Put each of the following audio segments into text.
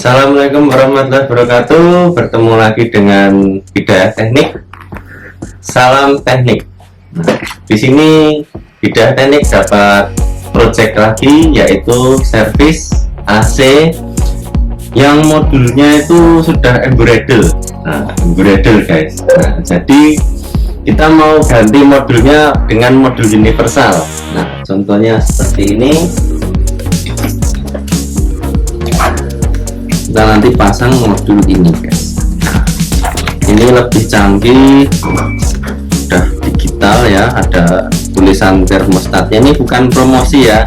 Assalamualaikum warahmatullahi wabarakatuh. Bertemu lagi dengan Hidayah Teknik. Salam teknik. Di sini Hidayah Teknik dapat project lagi, yaitu servis AC yang modulnya itu sudah embreaded. Embreaded guys. Jadi kita mau ganti modulnya dengan modul universal. Contohnya seperti ini. Kita nanti pasang modul ini guys. Ini lebih canggih, udah digital ya, ada tulisan termostatnya. Ini bukan promosi ya,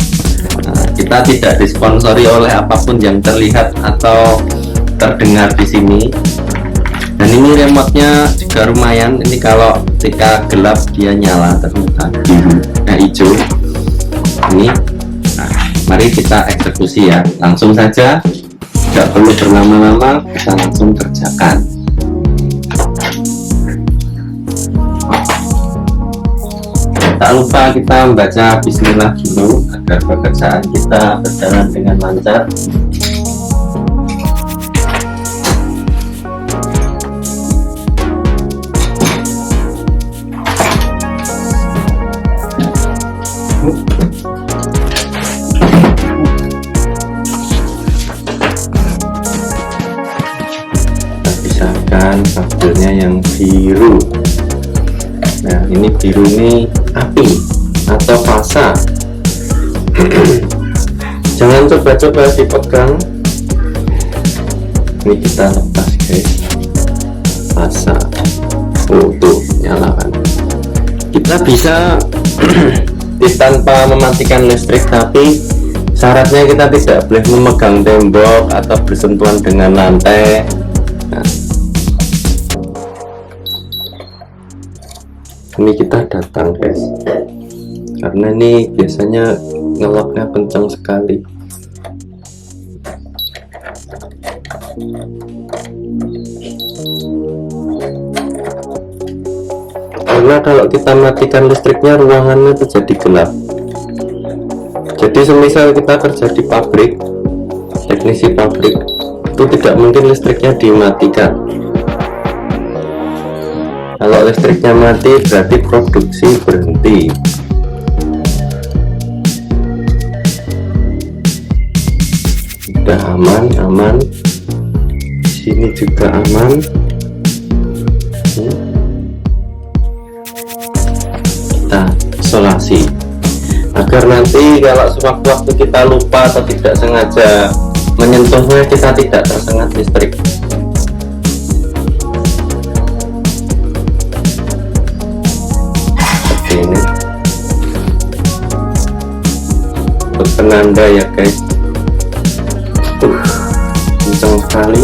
kita tidak disponsori oleh apapun yang terlihat atau terdengar di sini. Dan ini remote-nya juga lumayan. Ini kalau ketika gelap dia nyala ternyata biru, hijau. Ini, mari kita eksekusi ya, langsung saja. Tidak perlu berlama-lama, kita langsung kerjakan. Tak lupa kita membaca bismillah dulu agar pekerjaan kita berjalan dengan lancar. Pisahkan kabelnya yang biru. Nah, ini biru ini api atau fasa. Jangan coba-coba dipegang. Ini kita lepas guys. Fasa. Tuh nyala kan. Kita bisa tanpa mematikan listrik, tapi syaratnya kita tidak boleh memegang tembok atau bersentuhan dengan lantai. Ini kita datang guys, karena ini biasanya ngeloknya kencang sekali. Karena kalau kita matikan listriknya, ruangannya itu jadi gelap. Jadi semisal kita kerja di pabrik, teknisi pabrik, itu tidak mungkin listriknya dimatikan. Kalau listriknya mati berarti produksi berhenti. Udah aman. Di sini juga aman. Kita isolasi agar nanti kalau sewaktu-waktu kita lupa atau tidak sengaja menyentuhnya, kita tidak tersengat listrik. Ini untuk penanda ya guys. Kencang sekali.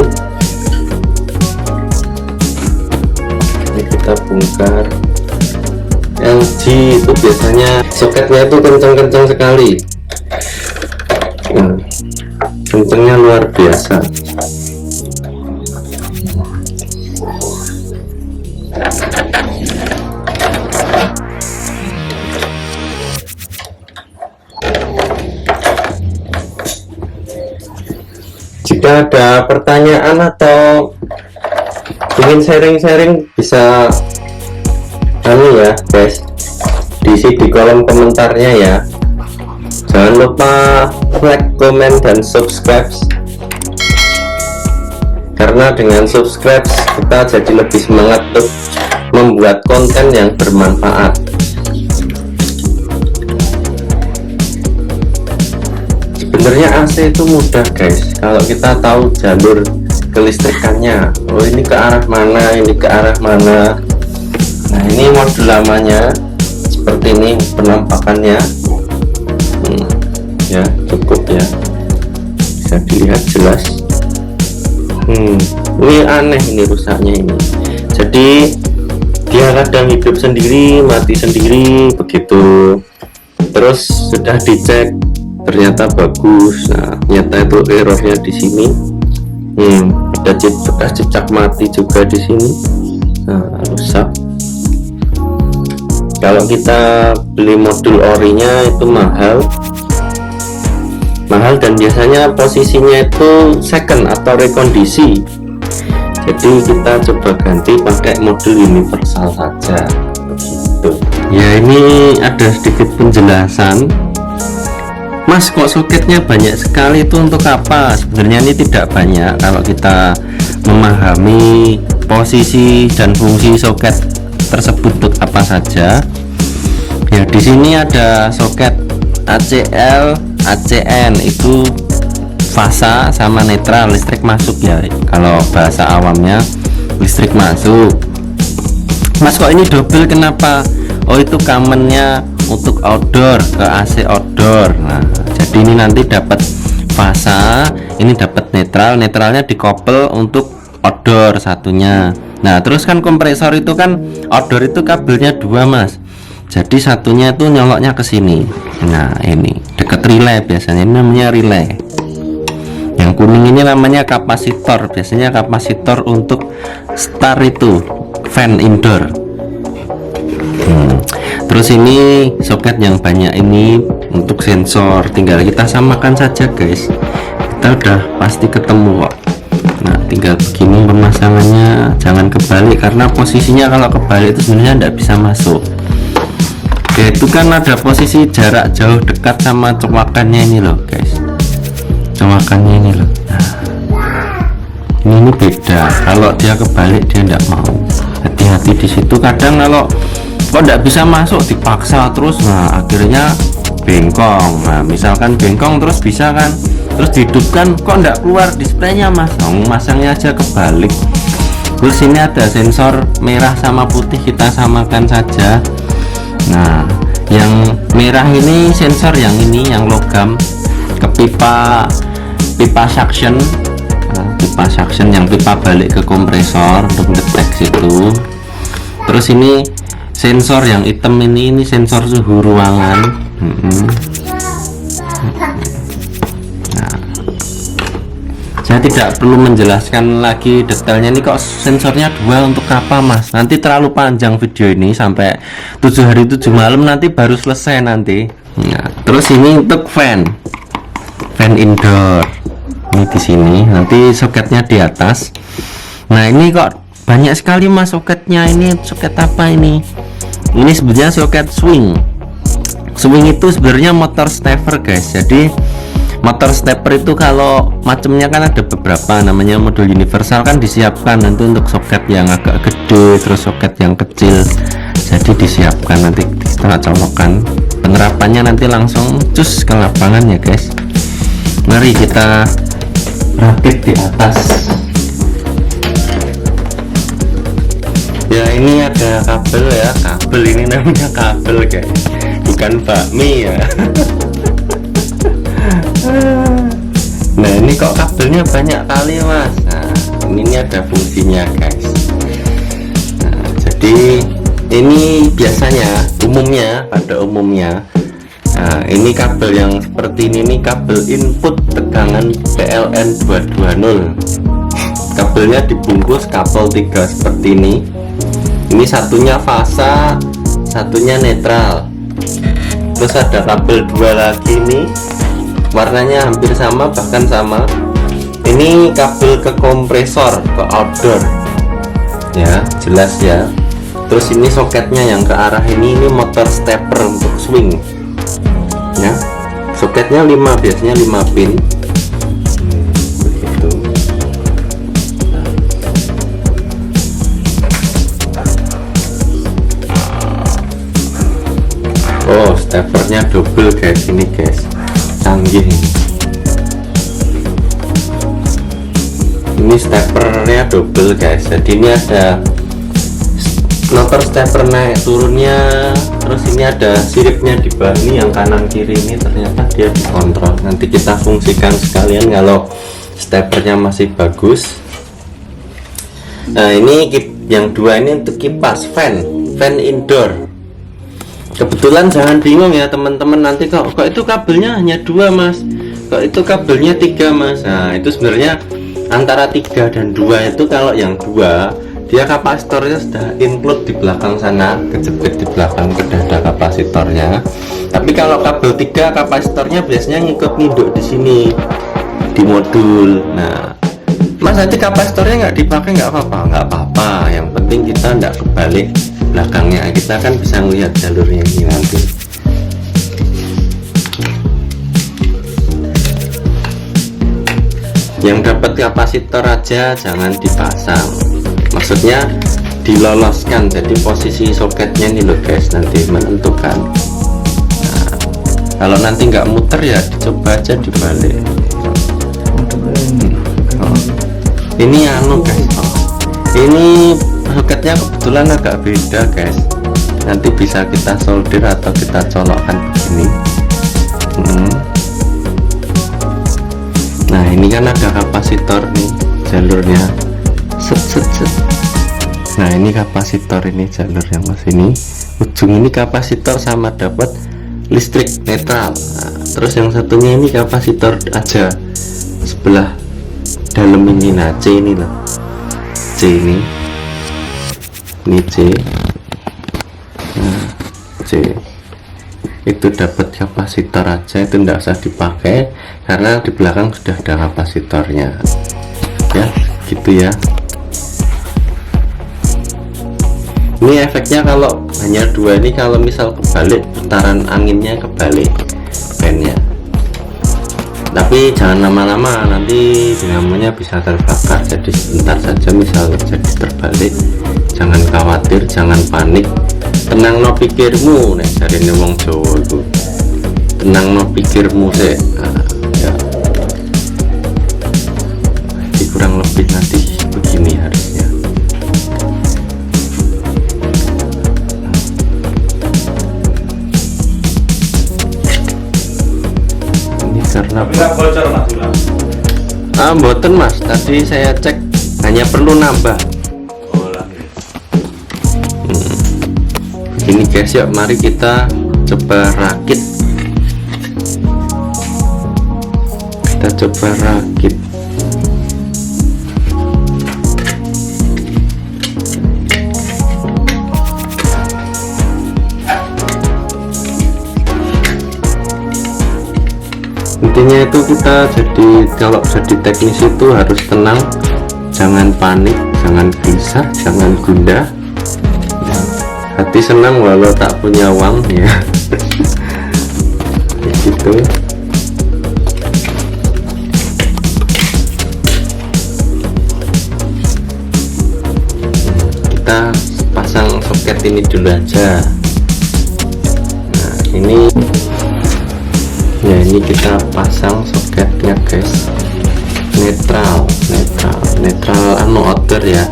Ini kita bongkar. LG itu biasanya soketnya itu kencang-kencang sekali. Kencangnya luar biasa. Jika ada pertanyaan atau ingin sharing-sharing, bisa ya guys, diisi di kolom komentarnya ya. Jangan lupa like, comment, dan subscribe, karena dengan subscribe kita jadi lebih semangat untuk membuat konten yang bermanfaat. Sebenarnya AC itu mudah guys, kalau kita tahu jalur kelistrikannya. Oh, ini ke arah mana, ini ke arah mana. Nah, ini modul lamanya seperti ini penampakannya. Ya cukup ya, bisa dilihat jelas. Ini aneh, ini rusaknya ini. Jadi dia kadang hidup sendiri, mati sendiri begitu. Terus sudah dicek, ternyata bagus. Nah, ternyata itu errornya di sini. Ada bekas cicak mati juga di sini. Nah, rusak. Kalau kita beli modul orinya itu mahal. mahal, dan biasanya posisinya itu second atau rekondisi. Jadi kita coba ganti pakai modul universal saja begitu ya. Ini ada sedikit penjelasan. Mas, kok soketnya banyak sekali, itu untuk apa? Sebenarnya ini tidak banyak kalau kita memahami posisi dan fungsi soket tersebut untuk apa saja. Ya, di sini ada soket ACL, ACN, itu fasa sama netral, listrik masuk ya. Kalau bahasa awamnya listrik masuk. Mas, kok ini double, kenapa? Oh, itu kamennya untuk outdoor ke AC outdoor. Nah, jadi ini nanti dapat fasa, ini dapat netral, netralnya dikopel untuk outdoor satunya. Nah, terus kan kompresor itu kan outdoor itu kabelnya dua, Mas. Jadi satunya itu nyoloknya ke sini. Nah, ini deket relay, biasanya ini namanya relay. Yang kuning ini namanya kapasitor, biasanya kapasitor untuk star itu fan indoor. Terus ini soket yang banyak ini untuk sensor, tinggal kita samakan saja guys, kita udah pasti ketemu kok. Nah, tinggal begini pemasangannya, jangan kebalik karena posisinya kalau kebalik itu sebenarnya tidak bisa masuk. Oke, itu kan ada posisi jarak jauh dekat sama cowakannya ini loh guys, cowakannya ini loh. Nah, ini beda, kalau dia kebalik dia tidak mau, hati-hati di situ. Kadang kalau kok tidak bisa masuk dipaksa terus, nah akhirnya bengkong. Nah, misalkan bengkong terus bisa kan, terus dihidupkan kok tidak keluar displaynya, Mas, masangnya aja kebalik. Terus ini ada sensor merah sama putih, kita samakan saja. Nah, yang merah ini sensor yang ini, yang logam, ke pipa suction. Nah, pipa suction yang pipa balik ke kompresor untuk deteksi itu. Terus ini sensor yang hitam ini sensor suhu ruangan. Nah, saya tidak perlu menjelaskan lagi detailnya. Ini kok sensornya dua untuk apa, Mas? Nanti terlalu panjang video ini, sampai 7 hari 7 malam nanti baru selesai nanti. Nah, terus ini untuk fan indoor. Ini di sini, nanti soketnya di atas. Nah, ini kok banyak sekali, Mas, soketnya. Ini soket apa ini? Ini sebenarnya soket swing itu sebenarnya motor stepper guys. Jadi motor stepper itu kalau macamnya kan ada beberapa, namanya modul universal kan disiapkan nanti untuk soket yang agak gede, terus soket yang kecil. Jadi disiapkan, nanti kita colokkan. Penerapannya nanti langsung cus ke lapangan ya guys. Mari kita rakit di atas. Ya, ini ada kabel ya, kabel ini namanya kabel guys, bukan bakmi ya. Nah, ini kok kabelnya banyak kali, Mas. Nah, ini ada fungsinya guys. Nah, jadi ini biasanya pada umumnya nah, ini kabel yang seperti ini kabel input tegangan PLN 220. Kabelnya dibungkus kabel 3 seperti ini. Ini satunya fasa, satunya netral. Terus ada kabel 2 lagi nih, warnanya hampir sama, bahkan sama. Ini kabel ke kompresor, ke outdoor ya, jelas ya. Terus ini soketnya yang ke arah ini motor stepper untuk swing ya. Soketnya 5, biasanya 5 pin begitu. Oh, steppernya double guys, ini guys, canggih ini steppernya double guys. Jadi ini ada motor stepper naik turunnya, terus ini ada siripnya di bawah ini, yang kanan kiri ini ternyata dia dikontrol. Nanti kita fungsikan sekalian kalau steppernya masih bagus. Nah, ini yang 2 ini untuk kipas fan indoor. Kebetulan jangan bingung ya teman-teman, nanti kok itu kabelnya hanya 2, Mas, kok itu kabelnya 3, Mas. Nah, itu sebenarnya antara 3 dan 2 itu, kalau yang 2 dia kapasitornya sudah include di belakang sana, kejepit di belakang ke dada kapasitornya. Tapi Tapi kalau kabel 3 kapasitornya biasanya ngikut di sini di modul. Nah, Mas nanti kapasitornya nggak dipakai nggak apa-apa. Yang penting kita nggak kebalik belakangnya, kita kan bisa melihat jalurnya ini nanti. Yang dapat kapasitor aja jangan dipasang, maksudnya diloloskan, jadi posisi soketnya nih loh guys, nanti menentukan. Nah, kalau nanti nggak muter ya dicoba aja dibalik. Ini anu guys, ini soketnya kebetulan agak beda guys, nanti bisa kita solder atau kita colokkan begini. Nah ini kan ada kapasitor nih jalurnya, set. Nah ini kapasitor, ini jalur yang ke sini, ujung ini kapasitor sama dapat listrik netral. Nah, terus yang satunya ini kapasitor aja sebelah dalam ini. Nah C ini loh, C ini C. Nah C itu dapat kapasitor aja, itu tidak usah dipakai karena di belakang sudah ada kapasitornya ya, gitu ya. Ini efeknya kalau hanya dua ini, kalau misal kebalik putaran anginnya kebalik pennya, tapi jangan lama-lama, nanti dinamonya bisa terbakar. Jadi sebentar saja misal jadi terbalik, jangan khawatir, jangan panik, tenang no pikirmu. Nek dari wong Jawa itu tenang no pikirmu sih. Nah, ya. Jadi kurang lebih nanti begini harusnya. Ini karena bocor mas. mboten mas, tadi saya cek hanya perlu nambah. Ini guys, yuk mari kita coba rakit. Kita coba rakit. Intinya itu kita kalau jadi teknis itu harus tenang, jangan panik, jangan gelisah, jangan gundah. Hati senang walau tak punya uang ya. Gitu. Kita pasang soket ini dulu aja. Nah ini ya, ini kita pasang soketnya guys, netral anu outer ya,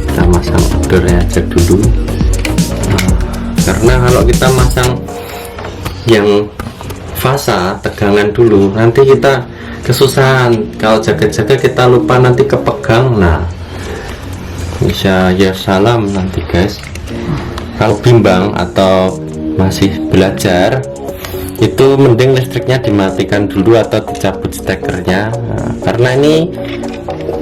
kita masang outernya aja dulu. Karena kalau kita masang yang fasa tegangan dulu, nanti kita kesusahan. Kalau jaga-jaga kita lupa, nanti kepegang. Nah bisa ya salam nanti guys. Kalau bimbang atau masih belajar, itu mending listriknya dimatikan dulu atau dicabut stekernya. Nah, karena ini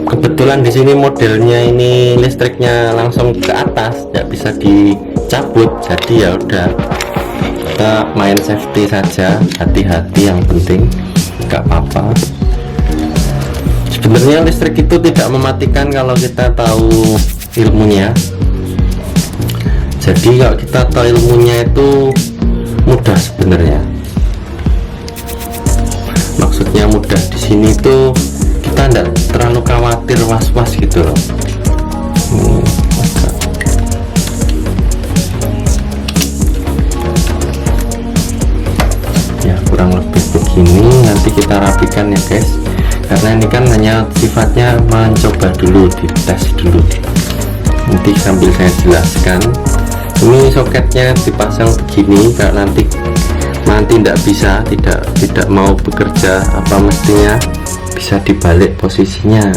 kebetulan di sini modelnya ini listriknya langsung ke atas, tidak bisa dicabut, jadi ya udah kita main safety saja, hati-hati yang penting, nggak apa-apa. Sebenarnya listrik itu tidak mematikan kalau kita tahu ilmunya. Jadi kalau kita tahu ilmunya itu mudah sebenarnya. Maksudnya mudah di sini tuh kita tidak terlalu khawatir, was-was gitu loh. Ya kurang lebih begini, nanti kita rapikan ya guys, karena ini kan hanya sifatnya mencoba dulu, dites dulu. Nanti sambil saya jelaskan. Ini soketnya dipasang begini, kalau nanti tidak bisa, tidak mau bekerja apa mestinya bisa dibalik posisinya,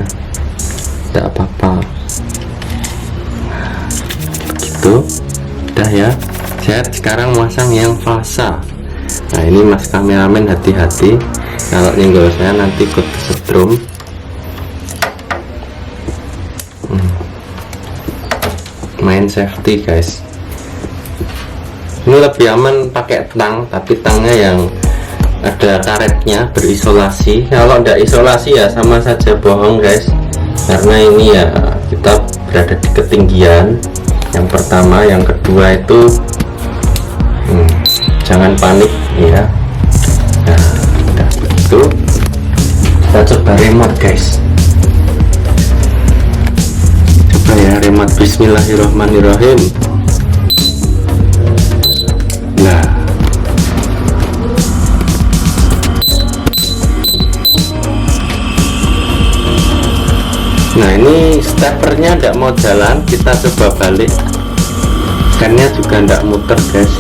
tidak apa-apa. Begitu udah ya. Saya sekarang masang yang fasa. Nah ini mas kameramen hati-hati, kalau nyenggol saya nanti ikut kesetrum. Main safety guys. Ini lebih aman pakai tang, tapi tangnya yang ada karetnya, berisolasi. Kalau tidak isolasi ya sama saja bohong guys, karena ini ya kita berada di ketinggian yang pertama. Yang kedua itu jangan panik ya. Nah udah begitu kita coba remote guys, coba ya remote. Bismillahirrahmanirrahim. Nah ini steppernya tidak mau jalan, kita coba balik. Ikannya juga tidak muter guys.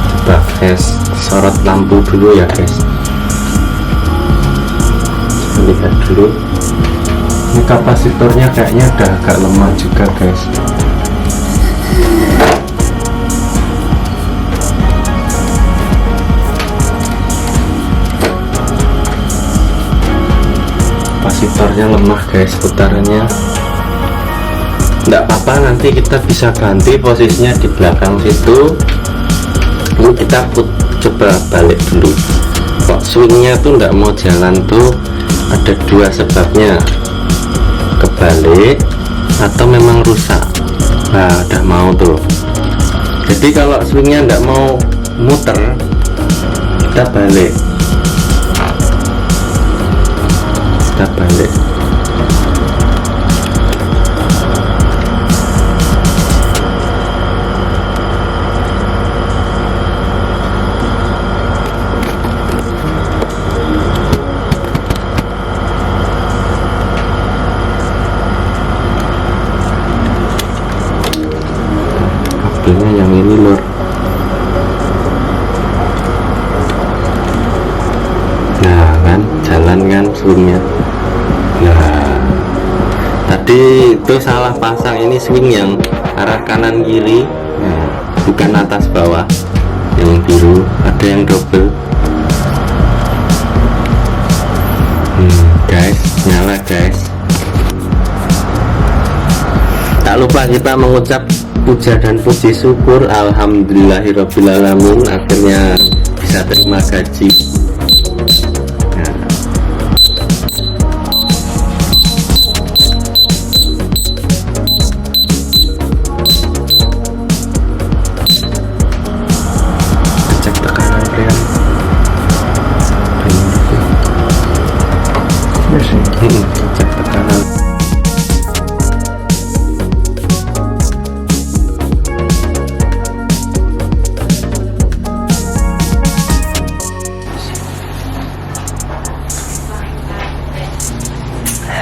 Coba guys, sorot lampu dulu ya guys. Kita lihat dulu. Ini kapasitornya kayaknya udah agak lemah juga guys. Kapasitornya lemah guys, putarannya. Nggak apa-apa, nanti kita bisa ganti posisinya di belakang situ. Ini kita coba balik dulu. Kok swingnya tuh nggak mau jalan tuh, ada dua sebabnya, kebalik atau memang rusak. Nah udah mau tuh. Jadi kalau swingnya nggak mau muter, kita balik, kita balik. Yang ini lur. Nah kan jalan kan swingnya. Nah tadi itu salah pasang, ini swing yang arah kanan kiri, nah, bukan atas bawah. Yang biru ada yang double. Guys, nyala guys. Tak lupa kita mengucap puja dan puji syukur, alhamdulillahirobbilalamin, akhirnya bisa terima gaji. Nah. Cek tekanan rem. Cek tekanan.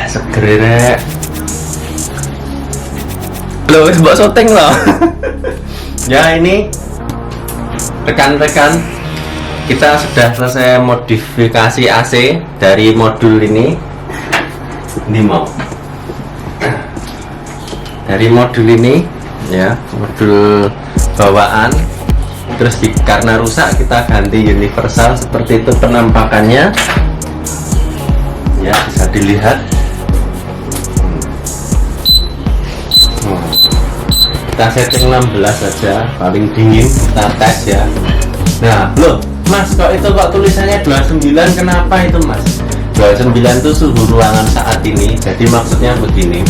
Seger loh, mbak syuting loh. Ya ini rekan-rekan, kita sudah selesai modifikasi AC dari modul ini mau dari modul ini ya, modul bawaan. Terus karena rusak kita ganti universal, seperti itu penampakannya ya, bisa dilihat. Kita setting 16 saja, paling dingin, kita tes ya. Nah loh mas, kok itu kok tulisannya 29, kenapa itu mas? 29 itu suhu ruangan saat ini. Jadi maksudnya begini,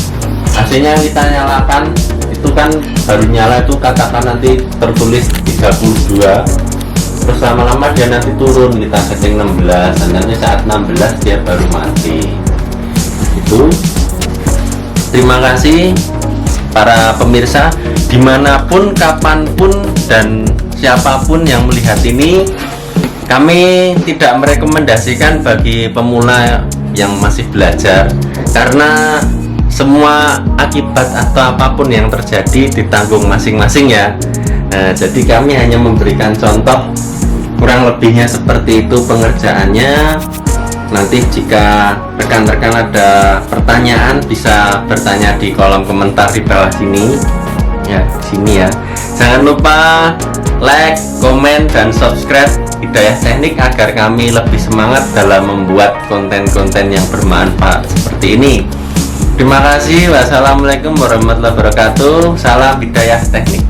AC nya kita nyalakan, itu kan baru nyala itu katakan nanti tertulis 32, terus lama-lama dia nanti turun, kita setting 16, dan nanti saat 16 dia baru mati. Itu terima kasih para pemirsa, dimanapun, kapanpun, dan siapapun yang melihat ini. Kami tidak merekomendasikan bagi pemula yang masih belajar, karena semua akibat atau apapun yang terjadi ditanggung masing-masing ya. Nah, jadi kami hanya memberikan contoh, kurang lebihnya seperti itu pengerjaannya. Nanti jika rekan-rekan ada pertanyaan bisa bertanya di kolom komentar di bawah sini ya, sini ya. Jangan lupa like, komen, dan subscribe Hidayah Teknik agar kami lebih semangat dalam membuat konten-konten yang bermanfaat seperti ini. Terima kasih. Wassalamualaikum warahmatullahi wabarakatuh. Salam Hidayah Teknik.